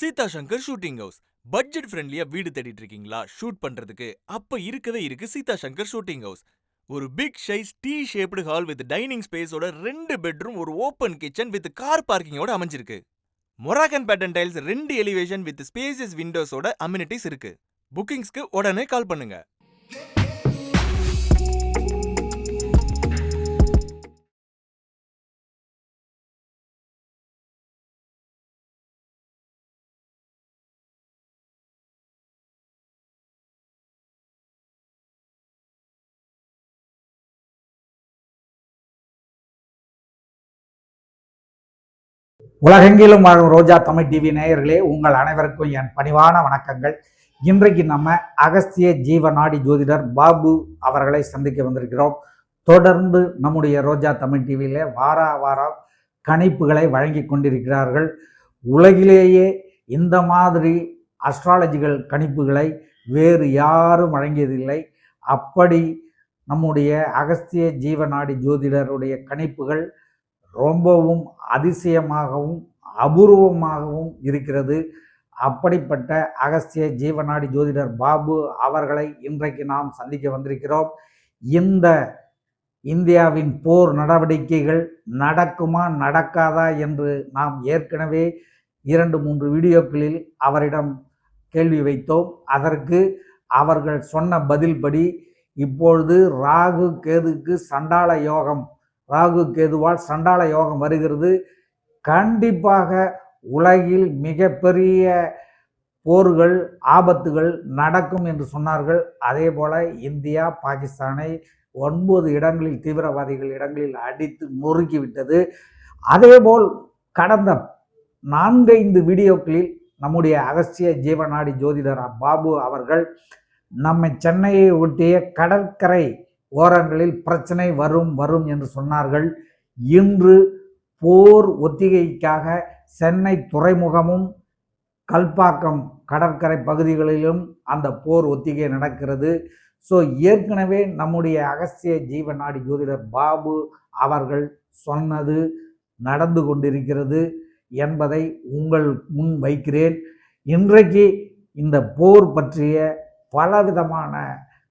Sita Shankar shooting house. Budget ஃப்ரெண்ட்லியா வீடு தேடிட்டு இருக்கீங்களா ஷூட் பண்றதுக்கு? அப்ப இருக்கவே இருக்கு சீதா சங்கர் ஷூட்டிங் ஹவுஸ். ஒரு big size T shaped hall with dining ஸ்பேஸோட 2 பெட்ரூம், ஒரு ஓபன் கிச்சன் வித் கார் பார்க்கிங்கோட அமைஞ்சிருக்கு. Moroccan pattern tiles, 2 elevation with spacious விண்டோஸோட அம்யூனிட்டிஸ் இருக்கு. புக்கிங்ஸ்க்கு உடனே கால் பண்ணுங்க. உலகெங்கிலும் வாழும் ரோஜா தமிழ் டிவி நேயர்களே, உங்கள் அனைவருக்கும் என் பணிவான வணக்கங்கள். இன்றைக்கு நம்ம அகஸ்திய ஜீவநாடி ஜோதிடர் பாபு அவர்களை சந்திக்க வந்திருக்கிறோம். தொடர்ந்து நம்முடைய ரோஜா தமிழ் டிவியில வாரம் கணிப்புகளை வழங்கி கொண்டிருக்கிறார்கள். உலகிலேயே இந்த மாதிரி அஸ்ட்ராலஜிக்கல் கணிப்புகளை வேறு யாரும் வழங்கியதில்லை. அப்படி நம்முடைய அகஸ்திய ஜீவநாடி ஜோதிடருடைய கணிப்புகள் ரொம்பவும் அதிசயமாகவும் அபூர்வமாகவும் இருக்கிறது. அப்படிப்பட்ட அகஸ்திய ஜீவநாடி ஜோதிடர் பாபு அவர்களை இன்றைக்கு நாம் சந்திக்க வந்திருக்கிறோம். இந்த இந்தியாவின் போர் நடவடிக்கைகள் நடக்குமா நடக்காதா என்று நாம் ஏற்கனவே 2-3 வீடியோக்களில் அவரிடம் கேள்வி வைத்தோம். அதற்கு அவர்கள் சொன்ன பதில்படி இப்பொழுது ராகு கேதுக்கு சண்டாள யோகம், ராகு கேதுவால் சண்டாள யோகம் வருகிறது. கண்டிப்பாக உலகில் மிகப்பெரிய போர்கள், ஆபத்துகள் நடக்கும் என்று சொன்னார்கள். அதே போல இந்தியா பாகிஸ்தானை 9 இடங்களில் தீவிரவாதிகள் இடங்களில் அடித்து நொறுக்கிவிட்டது. அதேபோல் கடந்த 4-5 வீடியோக்களில் நம்முடைய அகஸ்திய ஜீவநாடி ஜோதிடர் பாபு அவர்கள் நம்மை சென்னையை ஒட்டிய கடற்கரை ஓரங்களில் பிரச்சனை வரும் என்று சொன்னார்கள். இன்று போர் ஒத்திகைக்காக சென்னை துறைமுகமும் கல்பாக்கம் கடற்கரை பகுதிகளிலும் அந்த போர் ஒத்திகை நடக்கிறது. ஸோ ஏற்கனவே நம்முடைய அகஸ்திய ஜீவநாடி ஜோதிடர் பாபு அவர்கள் சொன்னது நடந்து கொண்டிருக்கிறது என்பதை உங்கள் முன் வைக்கிறேன். இன்றைக்கு இந்த போர் பற்றிய பலவிதமான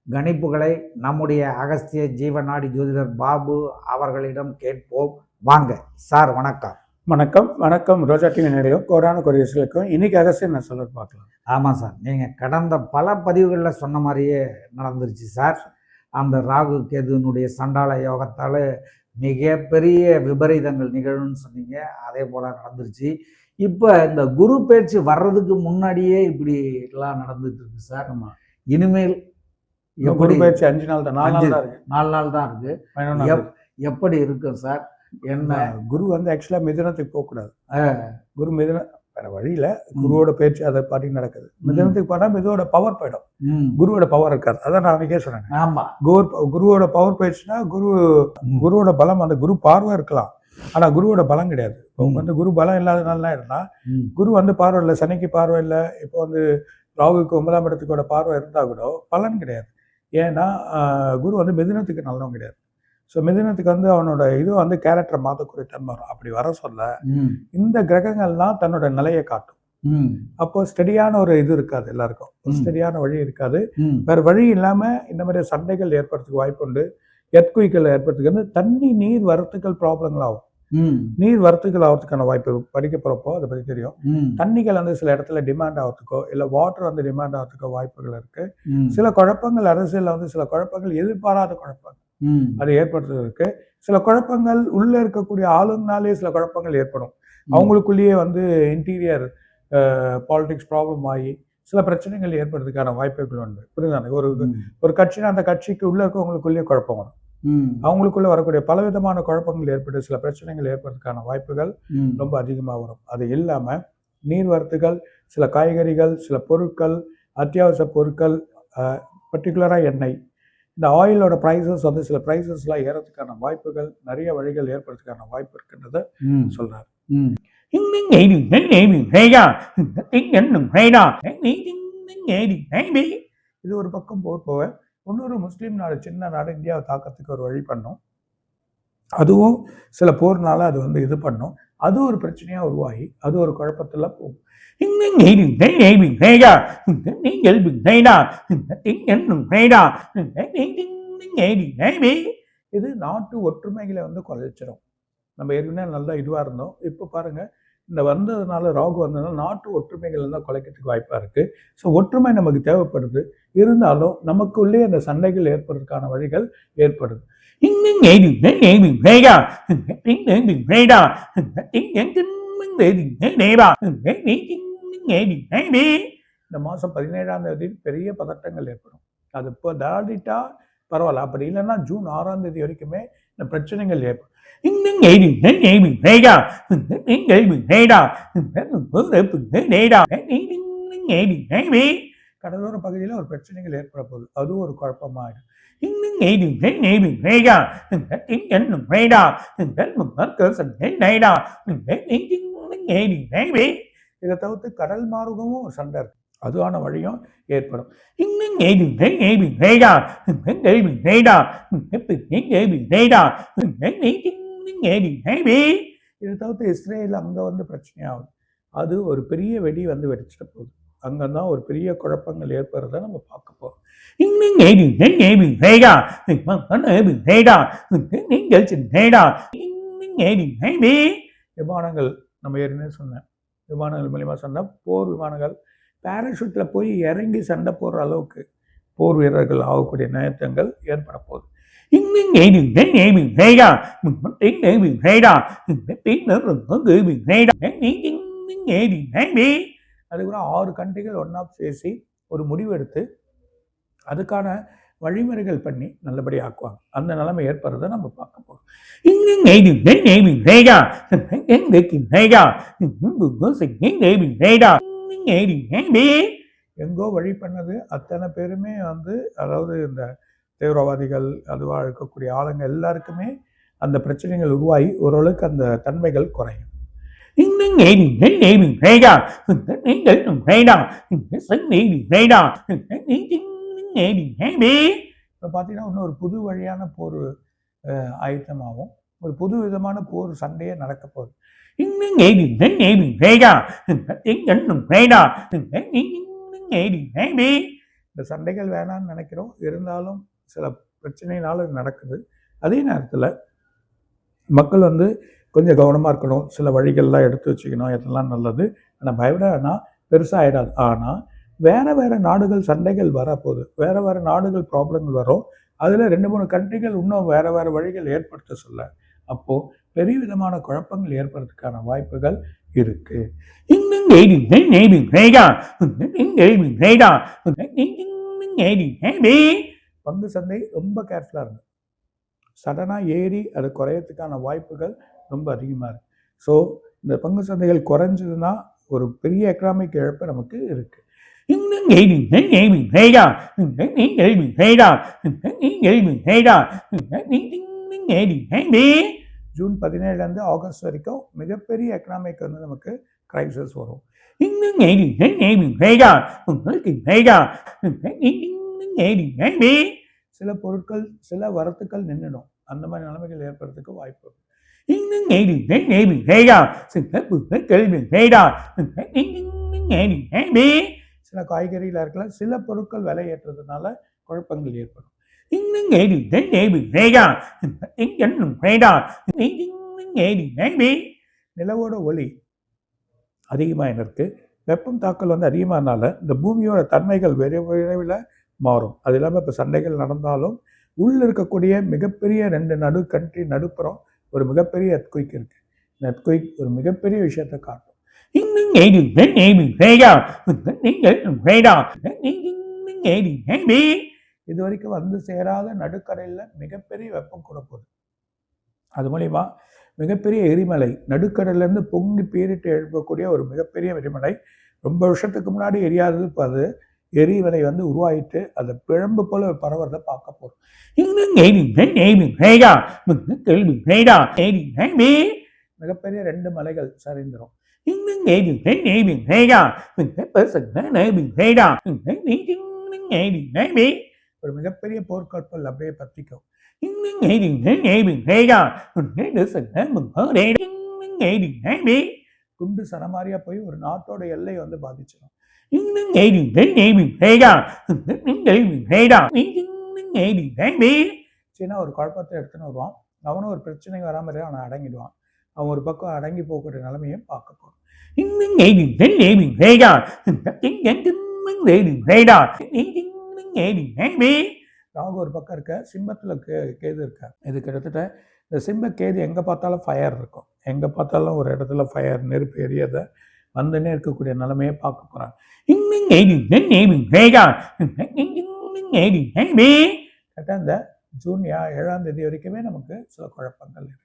கணிப்புகளை நம்முடைய அகஸ்திய ஜீவநாடி ஜோதிடர் பாபு அவர்களிடம் கேட்போம். வாங்க சார். வணக்கம். வணக்கம். வணக்கம் ரோஜா டிவி நேயர்களுக்கும் கோடான கொரியர்களுக்கும். இன்னைக்கு அகஸ்தியன் நான் சொல்ல பார்க்கலாம். ஆமாம் சார், நீங்கள் கடந்த பல பதிவுகளில் சொன்ன மாதிரியே நடந்துருச்சு சார். அந்த ராகு கேதுனுடைய சண்டாள யோகத்தால் மிகப்பெரிய விபரீதங்கள் நிகழும்னு சொன்னீங்க. அதே போல் நடந்துருச்சு. இப்போ இந்த குரு பேச்சு வர்றதுக்கு முன்னாடியே இப்படி எல்லாம் நடந்துட்டு இருக்கு சார். ஆமாம், இனிமேல் குரு பேச்சு 5 நாள் தான், 4 நாள் தான் இருக்கு. எப்படி இருக்கும் சார்? என்ன குரு வந்து ஆக்சுவலாக மிதுனத்துக்கு போகக்கூடாது. குரு மிதுன வேற வழியில் குருவோட பேச்சு அதை பாட்டி நடக்குது. மிதுனத்துக்கு போனால் மிதுவோட பவர் போயிடும், குருவோட பவர் இருக்காது. அதான் நான் அன்றைக்கே சொன்னேன். ஆமாம், குருவோட பவர் போயிடுச்சுன்னா குருவோட பலம், அந்த குரு பார்வை இருக்கலாம், ஆனால் குருவோட பலம் கிடையாது. இப்போ வந்து குரு பலம் இல்லாதனால இருந்தால் குரு வந்து பார்வை இல்லை, சனிக்கு பார்வை இல்லை, இப்போ வந்து ராகுக்கு 9ஆம் இடத்துக்கோட பார்வை இருந்தால் கூட பலன் கிடையாது. ஏன்னா குரு வந்து மிதுனத்துக்கு நல்லவங்க கிடையாது. ஸோ மிதுனத்துக்கு வந்து அவனோட இது வந்து கேரக்டரை மாற்றக்கூடிய தன்மை வரும். அப்படி வர சொல்ல இந்த கிரகங்கள்லாம் தன்னோட நிலையை காட்டும். அப்போ ஸ்டெடியான ஒரு இது இருக்காது, எல்லாருக்கும் ஸ்டெடியான வழி இருக்காது. வேற வழி இல்லாமல் இந்த மாதிரி சண்டைகள் ஏற்படுறதுக்கு வாய்ப்பு உண்டு. எர்த்குயிக்கள் ஏற்படுறதுக்கு தண்ணி நீர் வரத்துக்கள் ப்ராப்ளங்கள் ஆகும். நீர் வரத்துக்கள் ஆகிறதுக்கான வாய்ப்பு படிக்க போகிறப்போ அதை பற்றி தெரியும். தண்ணிகள் வந்து சில இடத்துல டிமாண்ட் ஆகிறதுக்கோ இல்லை வாட்டர் வந்து டிமாண்ட் ஆகிறதுக்கோ வாய்ப்புகள் இருக்கு. சில குழப்பங்கள் அரசியலில் வந்து சில குழப்பங்கள், எதிர்பாராத குழப்பங்கள் அது ஏற்படுத்துறதுக்கு, சில குழப்பங்கள் உள்ள இருக்கக்கூடிய ஆளுங்கனாலே சில குழப்பங்கள் ஏற்படும். அவங்களுக்குள்ளேயே வந்து இன்டீரியர் பாலிடிக்ஸ் ப்ராப்ளம் ஆகி சில பிரச்சனைகள் ஏற்படுறதுக்கான வாய்ப்புகள் உண்டு. புரியுதாங்க? ஒரு கட்சினா அந்த கட்சிக்கு உள்ள இருக்கவங்களுக்குள்ளேயே குழப்பம் வரும். அவங்களுக்குள்ள வரக்கூடிய பலவிதமான குழப்பங்கள் ஏற்பட்டு சில பிரச்சனைகள் ஏற்படுறதுக்கான வாய்ப்புகள் ரொம்ப அதிகமாக வரும். அது இல்லாமல் நீர்வரத்துகள், சில காய்கறிகள், சில பொருட்கள், அத்தியாவசிய பொருட்கள், பர்டிகுலராக எண்ணெய், இந்த ஆயிலோட ப்ரைஸஸ் வந்து சில ப்ரைஸஸ்லாம் ஏறதுக்கான வாய்ப்புகள், நிறைய வழிகள் ஏற்படுறதுக்கான வாய்ப்பு இருக்குன்றத சொல்றாரு. இது ஒரு பக்கம் போக இன்னொரு முஸ்லீம் நாடு, சின்ன நாடு, இந்தியாவை தாக்கத்துக்கு ஒரு வழி பண்ணும். அதுவும் சில போர்னால அது வந்து இது பண்ணும். அது ஒரு பிரச்சனையா உருவாகி அது ஒரு குழப்பத்துல போகும். இது நாட்டு ஒற்றுமைகளை வந்து குறைச்சிடும். நம்ம ஏற்கனவே நல்லா இதுவா இருந்தோம். இப்போ பாருங்க, இந்த வந்ததுனால ராகு வந்ததுனால நாட்டு ஒற்றுமைகள் தான் குலைக்கிறதுக்கு வாய்ப்பா இருக்கு. ஸோ ஒற்றுமை நமக்கு தேவைப்படுது. இருந்தாலும் நமக்குள்ளே அந்த சண்டைகள் ஏற்படுறதுக்கான வழிகள் ஏற்படுது. இந்த மாசம் 17ஆம் தேதி பெரிய பதட்டங்கள் ஏற்படும். அது இப்போ தாண்டிட்டா பரவாயில்ல, அப்படி இல்லைன்னா ஜூன் 6ஆம் தேதி வரைக்குமே இந்த பிரச்சனைகள் ஏற்படும். கடலோர பகுதியில் ஒரு பிரச்சனைகள் ஏற்பட போகுது. அதுவும் ஒரு குழப்பமாயிடும். இதை தவிர்த்து கடல் மார்க்கமும் சண்டை இருக்கு. அதுவான வழியும் ஏற்படும். இதை தவிர்த்து இஸ்ரேல் அங்க வந்து பிரச்சனையாகும். அது ஒரு பெரிய வெடி வந்து வெடிச்சிட போகுது. அங்கதான் ஒரு பெரிய குழப்பங்கள் ஏற்படுறத நம்ம பார்க்க போறோம். விமானங்கள் நம்ம ஏற்கனவே சொன்னேன். விமானங்கள் மூலியமா சொன்னா போர் விமானங்கள் பேராஷூட்ல போய் இறங்கி சண்டை போடுற அளவுக்கு போர் வீரர்கள் ஆகக்கூடிய நேரங்கள் ஏற்பட போகுது. அதுக்கப்புறம் 6 கண்ட்ரிகள் ஒன்னா பேசி ஒரு முடிவு எடுத்து அதுக்கான வழிமுறைகள் பண்ணி நல்லபடி ஆக்குவாங்க. அந்த நிலைமை ஏற்படுறதை நம்ம பார்க்க போறோம். எங்கோ வழி பண்ணது அத்தனை பேருமே வந்து, அதாவது இந்த தீவிரவாதிகள் அதுவா இருக்கக்கூடிய ஆளுங்க எல்லாருக்குமே அந்த பிரச்சனைகள் உருவாகி ஓரளவுக்கு அந்த தன்மைகள் குறையும். இப்போ பார்த்தீங்கன்னா இன்னும் ஒரு புது வழியான போர் ஆயத்தமாகும். ஒரு புது விதமான போர் சண்டையே நடக்க போகுது. இந்த சண்டைகள் வேணாம்னு நினைக்கிறோம். இருந்தாலும் சில பிரச்சனைனால நடக்குது. அதே நேரத்தில் மக்கள் வந்து கொஞ்சம் கவனமாக இருக்கணும். சில வழிகள்லாம் எடுத்து வச்சுக்கணும். இதெல்லாம் நல்லது. ஆனால் பயப்பட வேணாம், பெருசாக ஆகிடாது. ஆனால் வேறு வேறு நாடுகள் சண்டைகள் வரப்போகுது. வேறு வேறு நாடுகள் ப்ராப்ளங்கள் வரும். அதில் 2-3 கண்ட்ரிகள் இன்னும் வேறு வேறு வழிகள் ஏற்படுத்த சொல்ல, அப்போது பெரிய விதமான குழப்பங்கள் ஏற்படுறதுக்கான வாய்ப்புகள் இருக்கு. பங்கு சந்தை ரொம்ப கேர்ஃபுல்லாக இருக்கு. சடனாக ஏறி அது குறையறதுக்கான வாய்ப்புகள் ரொம்ப அதிகமாக இருக்கு. ஸோ இந்த பங்கு சந்தைகள் குறைஞ்சதுன்னா ஒரு பெரிய எக்கனாமிக் இழப்பு நமக்கு இருக்கு. ஜூன் 17 ஆகஸ்ட் வரைக்கும் மிகப்பெரிய எக்கனாமிக் வந்து நமக்கு கிரைசிஸ் வரும். சில பொருட்கள் சில வரத்துக்கள் நின்றுடும். அந்த மாதிரி நிலைமைகள் ஏற்படுறதுக்கு வாய்ப்பு இருக்கு. சில காய்கறியில் இருக்கலாம், சில பொருட்கள் விலை ஏற்றதுனால குழப்பங்கள் ஏற்படும். நிலவோட ஒளி அதிகமாக இருக்கு. வெப்பம் தாக்கல் வந்து அதிகமானால இந்த பூமியோட தன்மைகள் விரைவில் மாறும். அது இல்லாமல் இப்போ சண்டைகள் நடந்தாலும் உள்ள இருக்கக்கூடிய மிகப்பெரிய 2 கண்ட்ரி நடுப்புறம் ஒரு மிகப்பெரிய எர்த்குயிக் இருக்கு. இந்த எர்த்குயிக் ஒரு மிகப்பெரிய விஷயத்தை காட்டும். இது வரைக்கும் வந்து சேராத நடுக்கடலில் மிகப்பெரிய வெப்பம் கூட போகுது. அது மூலிமா மிகப்பெரிய எரிமலை நடுக்கடல்லேருந்து பொங்கி பீரிட்டு எழுப்பக்கூடிய ஒரு மிகப்பெரிய எரிமலை, ரொம்ப வருஷத்துக்கு முன்னாடி எரியாதது இப்போ அது எரிமலை வந்து உருவாயிட்டு அதை பிழம்பு போல பரவறதை பார்க்க போறோம். மிகப்பெரிய 2 மலைகள் சரிந்துரும். ஒரு மிகப்பெரிய போர்க்கப்பல் அப்படியே பத்திக்கும். குண்டு சனமாரியா போய் ஒரு நாட்டோட எல்லை வந்து பாதிச்சிடும். சீனா ஒரு குழப்பத்தை எடுத்துன்னு வருவான். அவனும் ஒரு பிரச்சனைக்கு வராமல் அவனை அடங்கிடுவான். அவன் ஒரு பக்கம் அடங்கி போகிற நிலைமையும் பார்க்க போறான். ராகு ஒரு பக்கம் இருக்க, சிம்மத்தில் கேது இருக்க. இது கிட்டத்தட்ட இந்த சிம்ம கேது எங்கே பார்த்தாலும் ஃபயர் இருக்கும். எங்கே பார்த்தாலும் ஒரு இடத்துல ஃபயர், நெருப்பு எரியதை வந்துன்னே இருக்கக்கூடிய நிலைமையை பார்க்க போகிறான். கரெக்டாக இந்த ஜூன் 7ஆம் தேதி வரைக்குமே நமக்கு சில குழப்பங்கள் இருக்கு.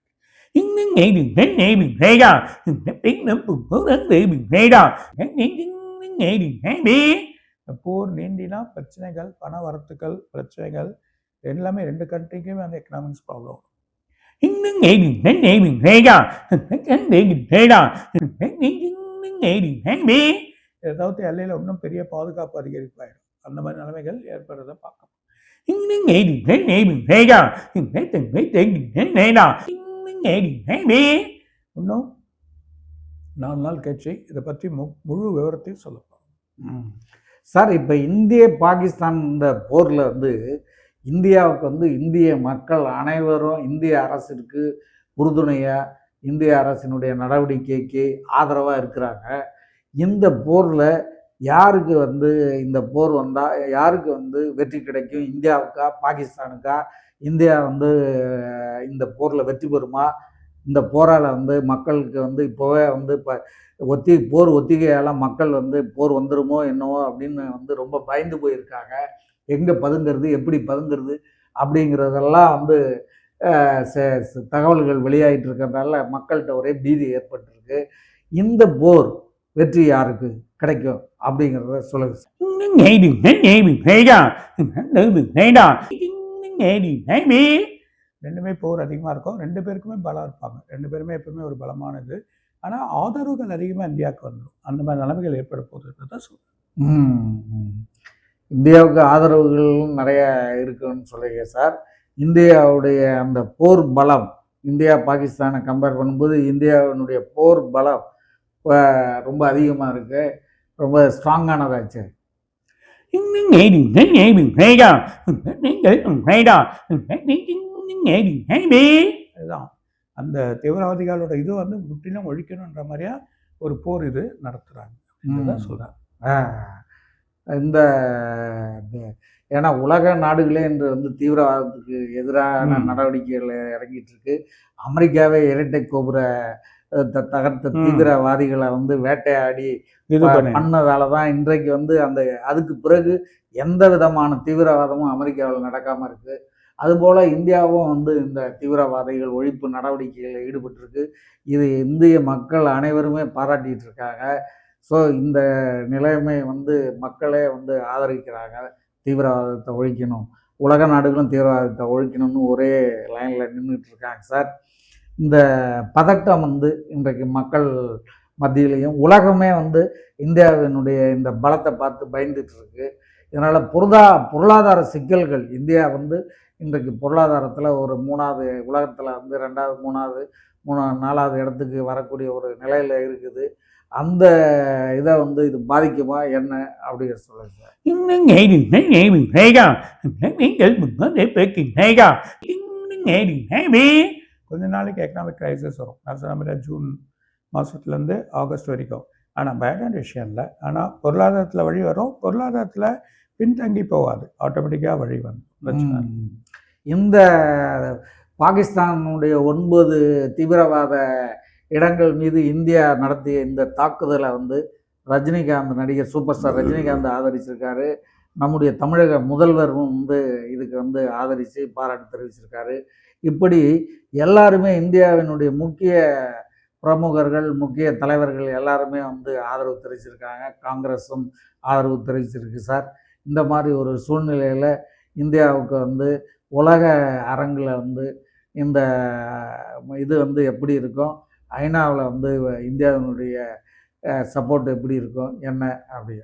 போர் நீண்டினா பிரச்சனைகள், பண வரத்துக்கள் பிரச்சனைகள் எல்லாமே ரெண்டு கண்ட்ரிக்குமே அந்த எக்கனாமிக்ஸ் ப்ராப்ளம். ஏதாவது எல்லையில் இன்னும் பெரிய பாதுகாப்பு அதிகரிப்பாயிடும். அந்த மாதிரி நிலைமைகள் ஏற்படுறதை பார்க்கணும். இன்னும் 4 நாள் கழிச்சு இதை பற்றி முழு விவரத்தையும் சொல்லப்போம். சார், இப்போ இந்திய பாகிஸ்தான் இந்த போரில் வந்து இந்தியாவுக்கு வந்து இந்திய மக்கள் அனைவரும் இந்திய அரசிற்கு உறுதுணையாக, இந்திய அரசினுடைய நடவடிக்கைக்கு ஆதரவாக இருக்கிறாங்க. இந்த போரில் யாருக்கு வந்து இந்த போர் வந்தால் யாருக்கு வந்து வெற்றி கிடைக்கும்? இந்தியாவுக்கா பாகிஸ்தானுக்கா? இந்தியா வந்து இந்த போரில் வெற்றி பெறுமா? இந்த போரால் வந்து மக்களுக்கு வந்து இப்போவே வந்து இப்போ போர் ஒத்திகையால் மக்கள் வந்து போர் வந்துருமோ என்னவோ அப்படின்னு வந்து ரொம்ப பயந்து போயிருக்காங்க. எங்கே பதுங்கிறது, எப்படி பதுங்கிறது அப்படிங்கிறதெல்லாம் வந்து தகவல்கள் வெளியாகிட்டு இருக்கிறதால மக்கள்கிட்ட ஒரே பீதி ஏற்பட்டிருக்கு. இந்த போர் வெற்றி யாருக்கு கிடைக்கும் அப்படிங்கிறத சொல்லுங்க. ரெண்டுமே போர் அதிகமாக இருக்கும். 2 பேருக்குமே பலம் இருப்பாங்க. 2 பேருமே எப்பவுமே ஒரு பலமானது. ஆனால் ஆதரவுகள் அதிகமாக இந்தியாவுக்கு வந்துடும். அந்த மாதிரி நிலைமைகள் ஏற்பட போகுதுன்னு தான் சொல்கிறேன். இந்தியாவுக்கு ஆதரவுகள் நிறைய இருக்குன்னு சொல்லுங்க சார். இந்தியாவுடைய அந்த போர் பலம், இந்தியா பாகிஸ்தானை கம்பேர் பண்ணும்போது இந்தியாவினுடைய போர் பலம் ரொம்ப அதிகமாக இருக்குது, ரொம்ப ஸ்ட்ராங்கானதாச்சு. அதுதான் அந்த தீவிரவாதிகளோட இது வந்து முற்றிலும் ஒழிக்கணுன்ற மாதிரியா ஒரு போர் இது நடத்துகிறாங்க அப்படின்றதான் சொல்கிறாங்க. இந்த ஏன்னா உலக நாடுகளே இன்று வந்து தீவிரவாதத்துக்கு எதிரான நடவடிக்கைகள் இறங்கிட்டு இருக்கு. அமெரிக்காவே இரட்டை கோபுர தகர்த்த தீவிரவாதிகளை வந்து வேட்டையாடி இது பண்ணதால தான் இன்றைக்கு வந்து அதுக்கு பிறகு எந்த விதமான தீவிரவாதமும் அமெரிக்காவில் நடக்காமல் இருக்கு. அதுபோல் இந்தியாவும் வந்து இந்த தீவிரவாதிகள் ஒழிப்பு நடவடிக்கைகளில் ஈடுபட்டிருக்கு. இது இந்திய மக்கள் அனைவருமே பாராட்டிகிட்டு இருக்காங்க. ஸோ இந்த நிலைமை வந்து மக்களே வந்து ஆதரிக்கிறாங்க. தீவிரவாதத்தை ஒழிக்கணும், உலக நாடுகளும் தீவிரவாதத்தை ஒழிக்கணும்னு ஒரே லைனில் நின்றுட்டு இருக்காங்க சார். இந்த பதட்டம் வந்து இன்றைக்கு மக்கள் மத்தியிலையும் உலகமே வந்து இந்தியாவினுடைய இந்த பலத்தை பார்த்து பயந்துட்டு இருக்கு. இதனால் பொருளாதார சிக்கல்கள், இந்தியா வந்து இன்றைக்கு பொருளாதாரத்தில் ஒரு 3வது, உலகத்தில் வந்து 2வது, 3வது, 4வது இடத்துக்கு வரக்கூடிய ஒரு நிலையில் இருக்குது. அந்த இதை வந்து இது பாதிக்குமா என்ன அப்படிங்கிற சொல்லுங்க சார். கொஞ்ச நாளைக்கு எக்கனாமிக் கிரைசிஸ் வரும். நான் சொன்ன மாதிரி ஜூன் மாதத்துலேருந்து ஆகஸ்ட் வரைக்கும். ஆனால் பேடான விஷயம் இல்லை. ஆனால் பொருளாதாரத்தில் வழி வரும். பொருளாதாரத்தில் பின்தங்கி போகாது, ஆட்டோமேட்டிக்காக வழி வந்து பிரச்சனை. இந்த பாகிஸ்தானுடைய 9 தீவிரவாத இடங்கள் மீது இந்தியா நடத்திய இந்த தாக்குதலை வந்து ரஜினிகாந்த், நடிகர் சூப்பர் ஸ்டார் ரஜினிகாந்த் ஆதரிச்சிருக்காரு. நம்முடைய தமிழக முதல்வரும் வந்து இதுக்கு வந்து ஆதரித்து பாராட்டு தெரிவிச்சிருக்காரு. இப்படி எல்லாருமே இந்தியாவினுடைய முக்கிய பிரமுகர்கள், முக்கிய தலைவர்கள் எல்லாருமே வந்து ஆதரவு தெரிவிச்சிருக்காங்க. காங்கிரஸும் ஆதரவு தெரிவிச்சிருக்கு சார். இந்த மாதிரி ஒரு சூழ்நிலையில் இந்தியாவுக்கு வந்து உலக அரங்கில் வந்து இந்த இது வந்து எப்படி இருக்கும், ஐநாவில் வந்து இந்தியாவினுடைய சப்போர்ட் எப்படி இருக்கும் என்ன அப்படி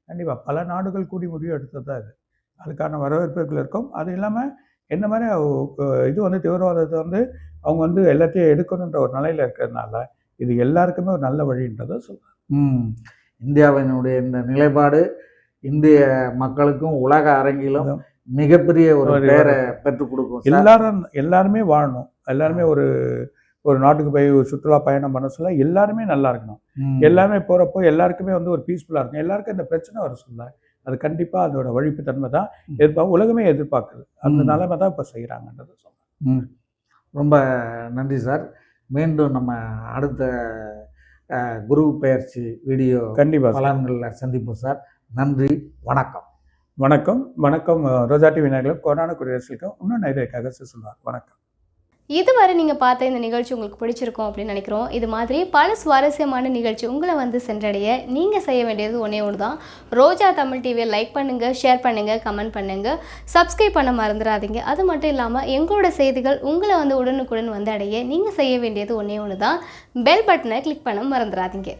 கண்டிப்பாக பல நாடுகள் கூடி முடிவு எடுத்தது தான் இது. அதுக்கான வரவேற்புகள் இருக்கும். அது இல்லாமல் என்ன மாதிரி இது வந்து தீவிரவாதத்தை வந்து அவங்க வந்து எல்லாத்தையும் எடுக்கணுன்ற ஒரு நிலையில் இருக்கிறதுனால இது எல்லாருக்குமே ஒரு நல்ல வழின்றதை சொல்கிறேன். இந்தியாவினுடைய இந்த நிலைப்பாடு இந்திய மக்களுக்கும் உலக அரங்கிலும் மிகப்பெரிய ஒரு பேரை பெற்றுக் கொடுக்கும். எல்லாருமே வாழணும். எல்லாருமே ஒரு நாட்டுக்கு போய் ஒரு சுற்றுலா பயணம் பண்ண சொல்ல எல்லாருமே நல்லா இருக்கணும். எல்லாருமே போகிறப்போ எல்லாருக்குமே வந்து ஒரு பீஸ்ஃபுல்லாக இருக்கும். எல்லாருக்கும் இந்த பிரச்சனை வர சொல்ல அது கண்டிப்பாக அதோட வழிப்புத்தன்மை தான் உலகமே எதிர்பார்க்குது. அந்த நிலைமை தான் இப்போ செய்கிறாங்கன்றதை சொல்கிறேன். ரொம்ப நன்றி சார். மீண்டும் நம்ம அடுத்த குரு பெயர்ச்சி வீடியோ கண்டிப்பாக பலன்களில் சந்திப்போம் சார். நன்றி, வணக்கம். வணக்கம். வணக்கம் ரோஜா டிவி நேயர்களுக்கு, கொரோனா குடியரசுக்கும் இன்னும் நிறைய சொல்லுவார். வணக்கம். இதுவரை நீங்கள் பார்த்த இந்த நிகழ்ச்சி உங்களுக்கு பிடிச்சிருக்கும் அப்படின்னு நினைக்கிறோம். இது மாதிரி பல சுவாரஸ்யமான நிகழ்ச்சி உங்களை வந்து சென்றடைய நீங்கள் செய்ய வேண்டியது ஒன்றே ஒன்று தான். ரோஜா தமிழ் டிவியை லைக் பண்ணுங்கள், ஷேர் பண்ணுங்கள், கமெண்ட் பண்ணுங்கள், சப்ஸ்கிரைப் பண்ண மறந்துடாதீங்க. அது மட்டும் இல்லாமல் எங்களோட செய்திகள் உங்களை வந்து உடனுக்குடன் வந்து அடைய நீங்கள் செய்ய வேண்டியது ஒன்றே ஒன்று தான். பெல் பட்டனை கிளிக் பண்ண மறந்துடாதீங்க.